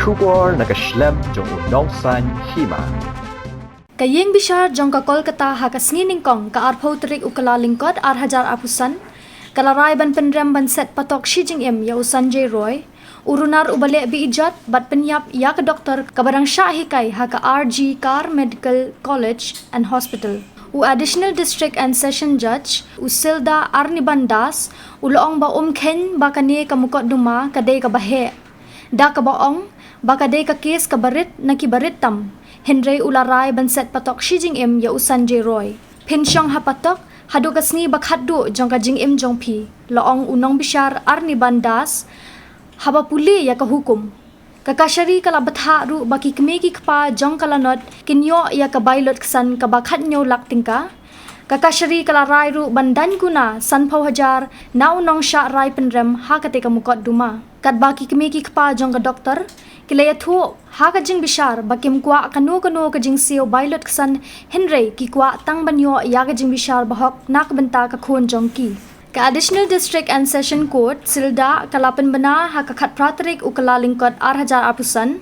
Shukor nakaslem jong unongsan Hima. Kayeng bishar jong ka Kolkata ha ka sngining kong ka arpotrik ukala lingkod arhajar apusan kalarai ban Pynrem ban set Patok Jingim ya usanjay Roy urunar ubale biijat bat Pynïap ya ka Doktor kabarang Shah hikai ha ka RG Car Medical College and Hospital. U Additional District and Session Judge Usilda Arnibandas uloong ba ken ba kani kamukot duma kadai ka bahe da ka baong ba kadai ka kes ka barit na kibarit tam Henry ularai ban set Patok Jingim ya usanjay Roy pensyong ha Patok hadu kasni bakhaddu jong ka Jingim jong pi loong unong bishar Arnibandas haba Pule ya ka hukum kakashari kala batha ru baki kmeki kpa jong kala not kinyo ya ka bailot ksan ka bakhat nyo laktingka kakashari kala rai ru bandan guna san phau hajar nau nong sha rai Pynrem ha kate ka mukot duma kat baki kmeki kpa jong ka Doktor kilaya thu ha ka jing bishar bakim kwa kanu ka jing sio bailot ksan henry ki kwa tang banyo ya ka jing bishar bahok nak benta ka khon jong ki ka Additional District and Session Court silda kalapan bana ha ka khat pratrik ukala lingkod arhajar apusan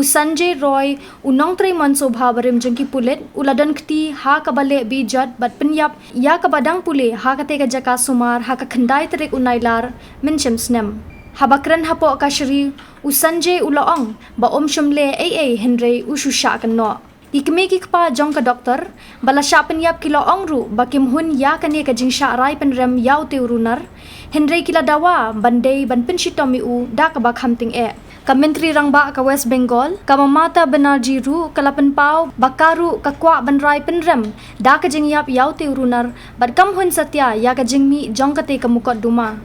usanjay Roy unong 3 months obha barim jengki pulet uladan kti ha ka bale bijat bat Pynïap ya ka badang Pule ha ka te ka jaka sumar ha ka khandai trik unailar menchim snem habakran hapo ka shri usanjay uloong ba shumle ai henry ushusha kan no Ikme kikpa jong ka Doktor bala Shah Pynïap kilo ongru bakim hun ya kani ka jing Shah rai Pynrem yau te urunar Henry kila dawa bandai ban penshitomi u da ka bakhamting ka menteri rangba ka West Bengal ka mamata Banerjee ru kalapan pau bakaru ka kwa ban rai Pynrem da ka jing yap yau te urunar bat kam hun satya ya ka jing mi jong ka te ka mukot duma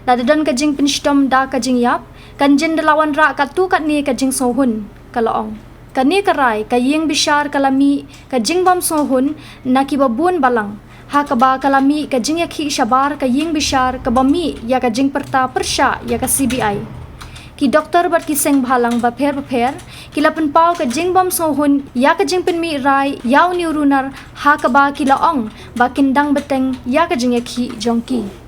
dadadan ka jing penshitom da ka jing yap kanjin dalawan ra ka tu kat ni ka jing sohun kalaong kani karai kayeng bishar kalami ka jingbam sohun nakibabun balang ha kaba kalami ka jingyakhi shabar kayeng bishar kabami ya ka jing perta persha ya ka CBI ki Doktor bat ki seng bhalang ba pher kilapan pau ka jingbam sohun ya ka jingpen mi rai yaw ni urunar ha kaba kilaong ba kindang beteng ya ka jingyakhi jongki